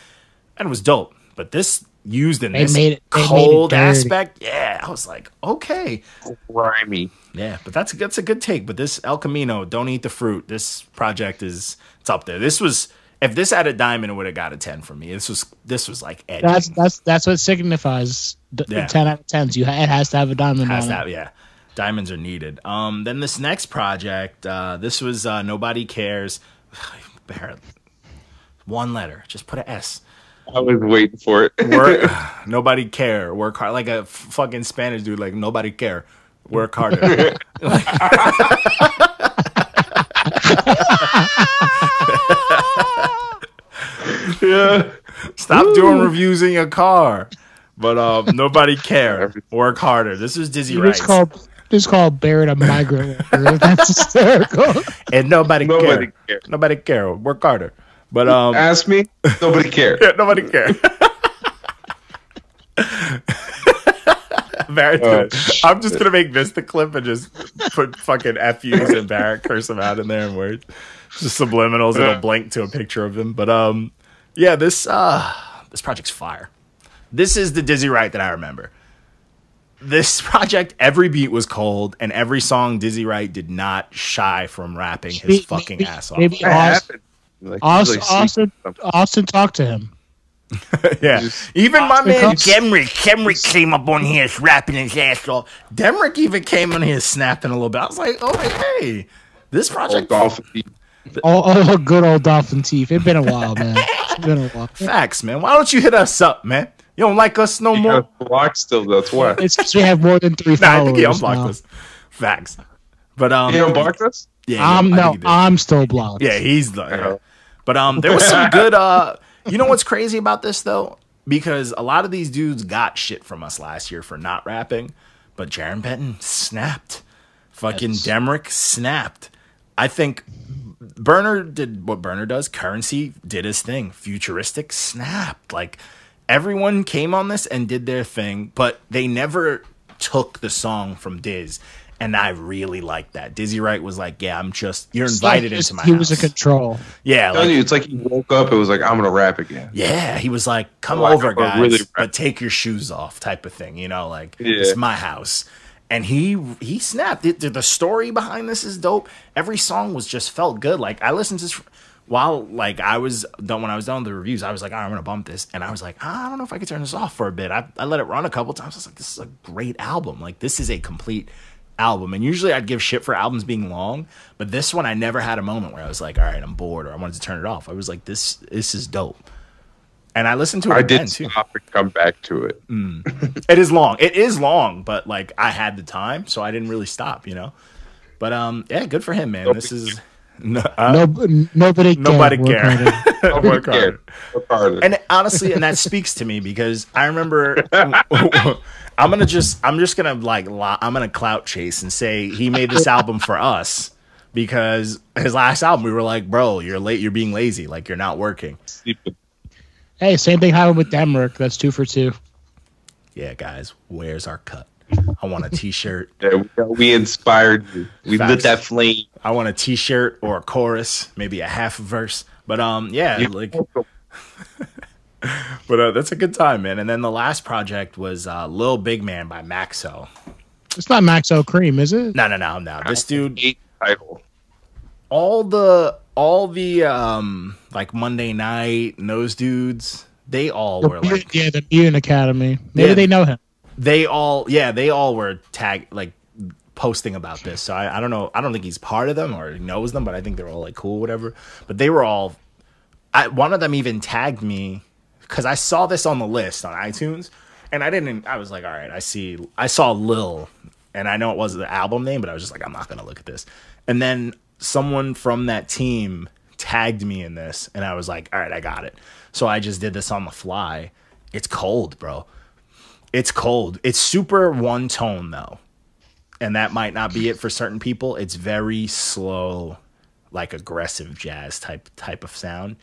And it was dope. But this used in They this made it cold dirty. aspect, yeah, I was like, okay. Grimy. Yeah, but that's a good take. But this Elcamino, Don't Eat the Fruit, this project it's up there. This was, if this had a diamond, it would have got a 10 from me. This was like edgy. That's what signifies. Yeah. 10 out of 10s. It has to have a diamond on it. Yeah. Diamonds are needed. Then this next project, this was Nobody Cares. Barrett, one letter. Just put an S. I was waiting for it. Nobody care. Work hard. Like a fucking Spanish dude. Like, nobody care. Work harder. Yeah. Stop doing reviews in your car. But nobody care. Work harder. This is Dizzy Wright. This called Barrett a migrant worker. That's hysterical. And nobody care. Nobody care. Work harder. But ask me. Nobody care. Yeah, nobody care. Barrett, I'm just gonna make this the clip and just put fucking FUs and Barrett curse him out in there and words. Just subliminals. It'll blink to a picture of him. But yeah, this project's fire. This is the Dizzy Wright that I remember. This project, every beat was cold, and every song Dizzy Wright did not shy from rapping his fucking ass off. Maybe Austin talked to him. Yeah, even my man Demrick came up on here rapping his ass off. Demrick even came on here snapping a little bit. I was like, oh hey, this project. Oh, good old dolphin teeth. It's been a while, man. It's been a while. Facts, man. Why don't you hit us up, man? You don't like us no more? Blocked still, that's why. It's because we have more than 3 followers. I think he unblocked us. Facts. But he unblocked us? Yeah. I'm still blocked. Yeah, he's the. But there was some good. You know what's crazy about this though? Because a lot of these dudes got shit from us last year for not rapping, but Jaron Benton snapped. Fucking Demrick snapped. I think Burner did what Burner does. Currency did his thing. Futuristic snapped. Like, everyone came on this and did their thing, but they never took the song from Diz. And I really liked that. Dizzy Wright was like, yeah, you're invited into my house. He was in control. Yeah. Like, it's like he woke up, it was like, I'm going to rap again. Yeah. He was like, come over, guys, but take your shoes off type of thing. You know, like, it's my house. And he snapped. The story behind this is dope. Every song just felt good. Like, I listened to this while, like, when I was done with the reviews. I was like, I'm going to bump this. And I was like, I don't know if I could turn this off for a bit. I let it run a couple times. I was like, this is a great album. Like, this is a complete album. And usually I'd give shit for albums being long, but this one I never had a moment where I was like, all right, I'm bored, or I wanted to turn it off. I was like, this is dope. And I listened to it again too. I did stop and come back to it. It is long, but like, I had the time, so I didn't really stop, you know. But yeah, good for him, man. This is nobody cared. Work harder. And honestly, and that speaks to me, because I remember I'm gonna clout chase and say he made this album for us, because his last album we were like, bro, you're late, you're being lazy, like, you're not working. Hey, same thing happened with Demrick. That's 2 for 2. Yeah, guys, where's our cut? I want a t-shirt. Yeah, we inspired you. We lit that flame. I want a t-shirt or a chorus, maybe a half verse. But yeah, like but that's a good time, man. And then the last project was Lil Big Man by Maxo. It's not Maxo Cream, is it? No. This dude, all the like Monday Night and those dudes, they all were like, yeah, the Mutant Academy. Maybe they know him. They all were tagged, like, posting about this. So I don't know. I don't think he's part of them or knows them, but I think they're all like cool, whatever. But they were all. One of them even tagged me because I saw this on the list on iTunes, and I was like, all right, I saw Lil, and I know it wasn't the album name, but I was just like, I'm not gonna look at this. And then someone from that team tagged me in this, and I was like, all right, I got it. So I just did this on the fly. It's cold, bro. It's cold. It's super one tone though. And that might not be it for certain people. It's very slow, like aggressive jazz type of sound,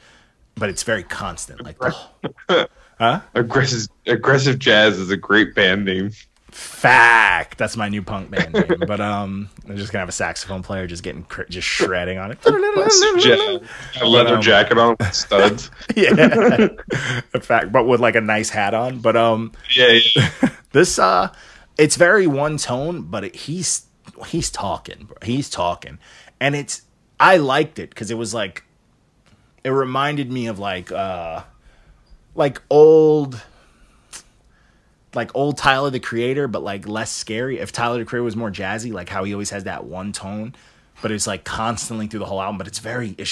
but it's very constant. Like, Aggressive Jazz is a great band name. Fact. That's my new punk band name. But I'm just gonna have a saxophone player just shredding on it. A leather jacket on with studs. Yeah. Fact. But with like a nice hat on. But yeah. This it's very one tone, but he's talking, bro. He's talking. And I liked it because it was like, it reminded me of like old Tyler the Creator, but like less scary. If Tyler the Creator was more jazzy, like how he always has that one tone, but it's like constantly through the whole album. But it's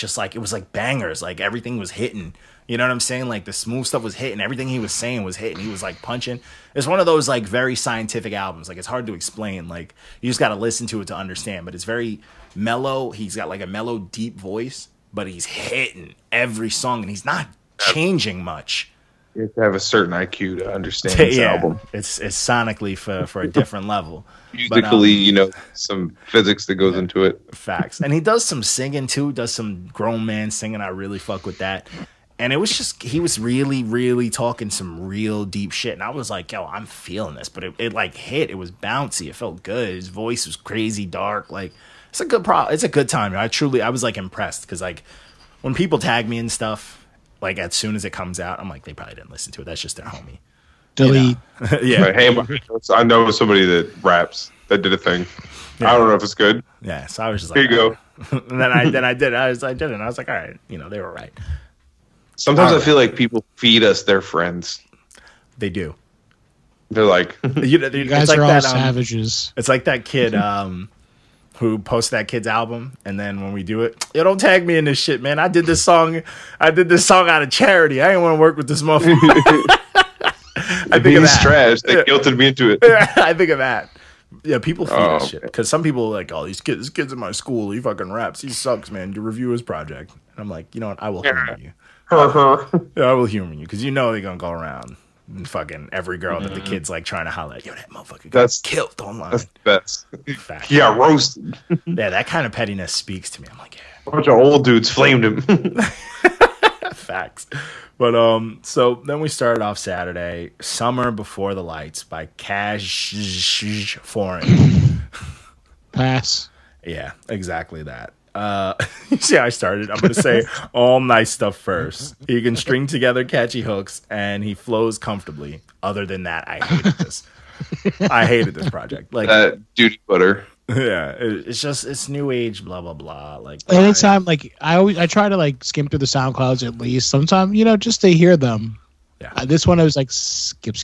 just like, it was like bangers. Like everything was hitting. You know what I'm saying? Like the smooth stuff was hitting. Everything he was saying was hitting. He was like punching. It's one of those like very scientific albums. Like it's hard to explain. Like you just got to listen to it to understand. But it's very mellow. He's got like a mellow, deep voice, but he's hitting every song and he's not changing much. You have to have a certain IQ to understand this album. It's sonically for a different level. Musically, but, some physics that goes into it. Facts. And he does some singing too. Does some grown man singing. I really fuck with that. And it was just, he was really, really talking some real deep shit. And I was like, yo, I'm feeling this. But it like hit. It was bouncy. It felt good. His voice was crazy dark. Like, it's a good it's a good time. I was like impressed. Because like, when people tag me and stuff, like as soon as it comes out, I'm like, they probably didn't listen to it. That's just their homie. Delete. Yeah. Like, hey, I know somebody that raps that did a thing. Yeah. I don't know if it's good. Yeah. So I was just like, here you go. And then I did it. I did it. And I was like, all right, they were right. Sometimes I feel like people feed us their friends. They do. They're like, you guys are all savages. It's like that kid who posted that kid's album, and then when we do it, yo, don't tag me in this shit, man. I did this song out of charity. I didn't want to work with this motherfucker. I think he's trash. They guilted me into it. I think of that. Yeah, people feed us shit because some people are like, oh, this kid's in my school. He fucking raps. He sucks, man. To review his project, and I'm like, you know what? I will humor you. I will humor you because they're gonna go around and fucking every girl that the kid's like trying to holler at. Yo, that motherfucker got killed online. That's the best. He got roasted. Yeah, that kind of pettiness speaks to me. I'm like, yeah. A bunch of old dudes flamed him. Facts. But so then we started off Saturday, Summer Before the Lights by Cazsh Foreign. Pass. Yeah, exactly that. You see how I started? I'm going to say all nice stuff first. He can string together catchy hooks, and he flows comfortably. Other than that, I hated this. I hated this project. Like that duty butter. Yeah, it's new age, blah blah blah. Like anytime, like I try to like skim through the SoundClouds at least. Sometimes just to hear them. Yeah. This one I was like skip.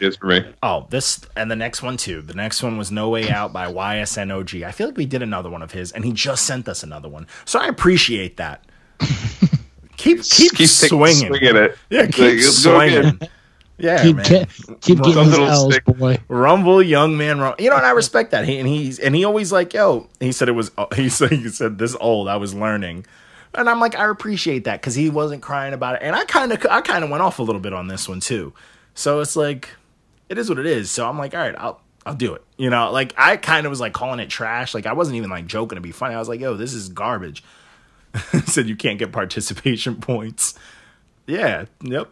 Is for me. Oh, this and the next one too. The next one was No Way Out by YSN OG. I feel like we did another one of his, and he just sent us another one, so I appreciate that. keep swinging it. Yeah, keep swinging. Yeah, man. Keep getting those L's, boy. Rumble, young man. And I respect that. He always like, yo. He said he said this old. I was learning. And I'm like, I appreciate that because he wasn't crying about it. And I kind of went off a little bit on this one too. So it's like, it is what it is. So I'm like, all right, I'll do it. Like I kind of was like calling it trash. Like I wasn't even like joking to be funny. I was like, yo, this is garbage. Said you can't get participation points. Yeah. Yep.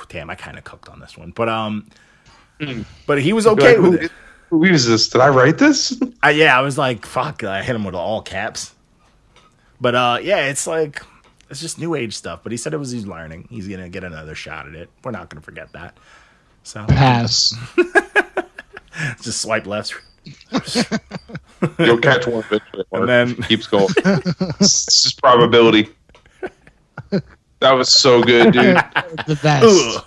Damn, I kind of cooked on this one. But he was okay with it. Who is this? Did I write this? I was like, fuck. I hit him with all caps. But yeah, it's like, it's just new age stuff. But he said he's learning. He's going to get another shot at it. We're not going to forget that. So pass. Just swipe left. You'll catch one eventually. And then keeps going. It's just probability. That was so good, dude. The best.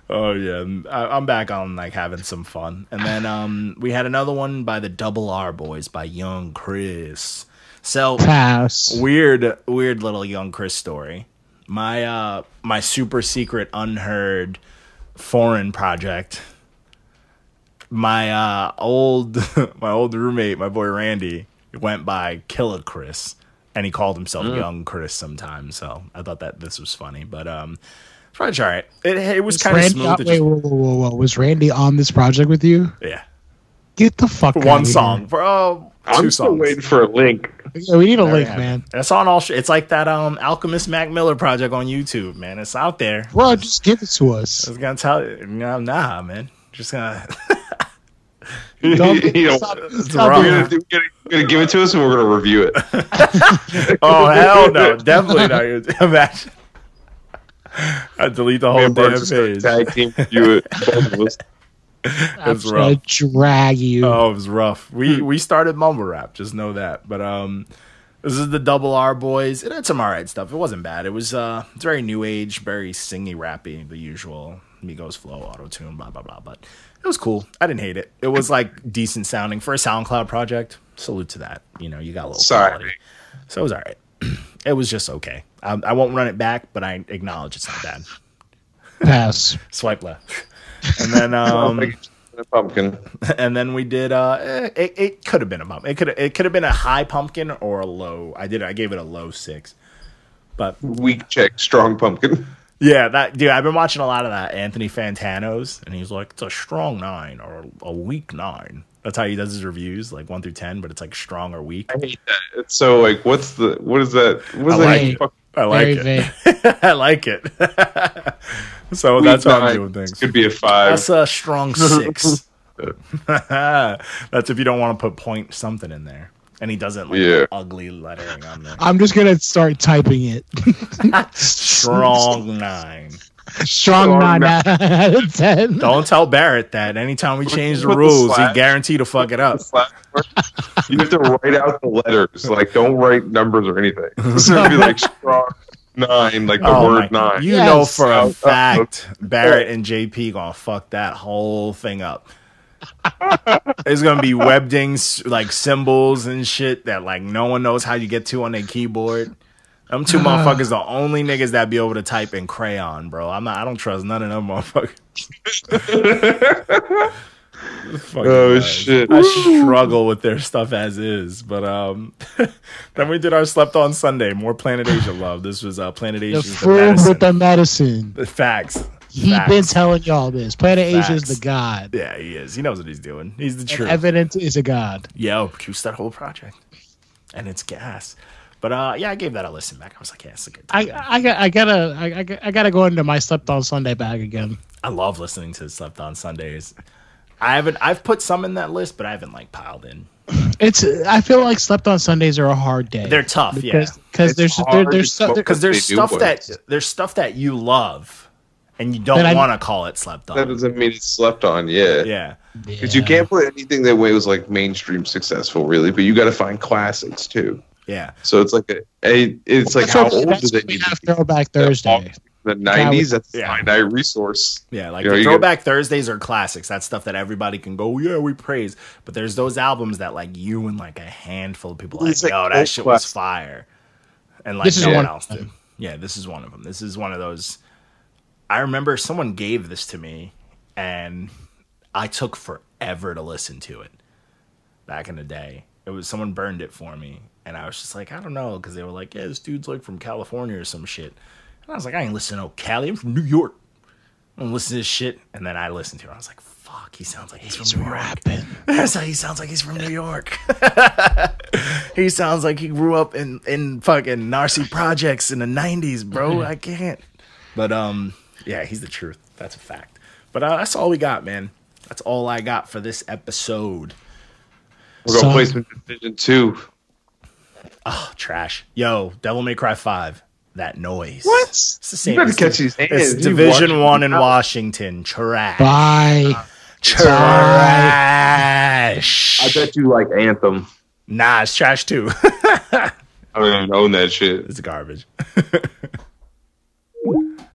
Oh yeah, I'm back on like having some fun. And then we had another one by the Double R Boys by Young Chris. So pass. Weird little Young Chris story. My super secret unheard foreign project. My old roommate, my boy Randy, went by Killer Chris, and he called himself Young Chris sometimes. So I thought that this was funny, but probably all right. It was kind of smooth. Whoa! Was Randy on this project with you? Yeah. Get the fuck out one of song here. for I'm still waiting for a link. Yeah, we need a link, man. It's on all. It's like that Alchemist Mac Miller project on YouTube, man. It's out there. Bro, just give it to us. I was gonna tell you, nah, man. Just gonna. Don't You're gonna give it to us, and we're gonna review it. Oh hell no! Definitely not. Imagine. I delete the whole damn page. Tag team review it. Both of us. It's I'm gonna rough. drag you. Oh, it was rough. We started mumble rap. Just know that. But this is the Double R boys. It had some alright stuff. It wasn't bad. It was it's very new age, very singy, rappy, the usual Migos flow, auto tune, blah blah blah. But it was cool. I didn't hate it. It was like decent sounding for a SoundCloud project. Salute to that. You know, you got a little quality. So it was alright. It was just okay. I won't run it back, but I acknowledge it's not bad. Pass. Swipe left. And then A pumpkin. and then we did it could have been a bump. It could have been a high pumpkin or a low. I gave it a low 6. But Weak check, strong pumpkin. yeah, that dude, I've been watching a lot of that Anthony Fantano's, and he's like, it's a strong 9 or a weak 9. That's how he does his reviews, like 1 through 10, but it's like strong or weak. I hate that. It's so like, what is that? What is that? I like it. I like it. So weak that's how I'm doing things. Could be a 5. That's a strong 6. That's if you don't want to put point something in there. And he doesn't like ugly lettering on there. I'm just gonna start typing it. Strong 9. Strong 9 out of 10. Don't tell Barrett that. Anytime we change the rules, he guaranteed to fuck it up. You have to write out the letters. Like, don't write numbers or anything. It's gonna be like strong 9, like the word 9. You know for a fact Barrett and JP gonna fuck that whole thing up. It's gonna be webdings, like symbols and shit that like no one knows how you get to on their keyboard. Them 2 motherfuckers the only niggas that be able to type in crayon, bro. I don't trust none of them motherfuckers. Oh shit. I struggle with their stuff as is. But then we did our Slept On Sunday, more Planet Asia love. This was Planet Asia. The fruit with the medicine. The facts. He's been telling y'all this. Planet Asia is the god. Yeah, he is. He knows what he's doing. He's the truth. Evidence is a god. Yo, produced that whole project. And it's gas. But yeah, I gave that a listen back. I was like, yeah, it's a good time. I gotta go into my Slept On Sunday bag again. I love listening to Slept On Sundays. I've put some in that list, but I haven't like piled in. I feel like Slept On Sundays are a hard day. They're tough, because there's stuff that you love and you don't want to call it slept on. That doesn't mean it's slept on, yeah. Because you can't put anything that way was like mainstream successful, really. But you got to find classics too. Yeah. So it's like it's like how old do they need to be? Throwback Thursday. The 90s, that's a finite resource. Yeah, like the Throwback Thursdays are classics. That's stuff that everybody can go, yeah, we praise. But there's those albums that like you and like a handful of people like, yo, that shit was fire. And like no one else did. Yeah, this is one of them. This is one of those. I remember someone gave this to me and I took forever to listen to it back in the day. It was someone burned it for me. And I was just like, I don't know. Because they were like, yeah, this dude's like from California or some shit. I was like, I ain't listening to Cali. I'm from New York. I'm gonna listen to this shit. And then I listened to it. I was like, fuck, he sounds like he's from New York. That's how he sounds like he's from New York. He sounds like he grew up in fucking Narcy projects in the 90s, bro. I can't. But yeah, he's the truth. That's a fact. But that's all we got, man. That's all I got for this episode. We're gonna play some Division 2. Oh, trash. Yo, Devil May Cry 5. That noise. What? It's the same. You better catch these hands. It's Division 1 in Washington. Trash. Bye. Trash. I bet you like Anthem. Nah, it's trash too. I don't even own that shit. It's garbage.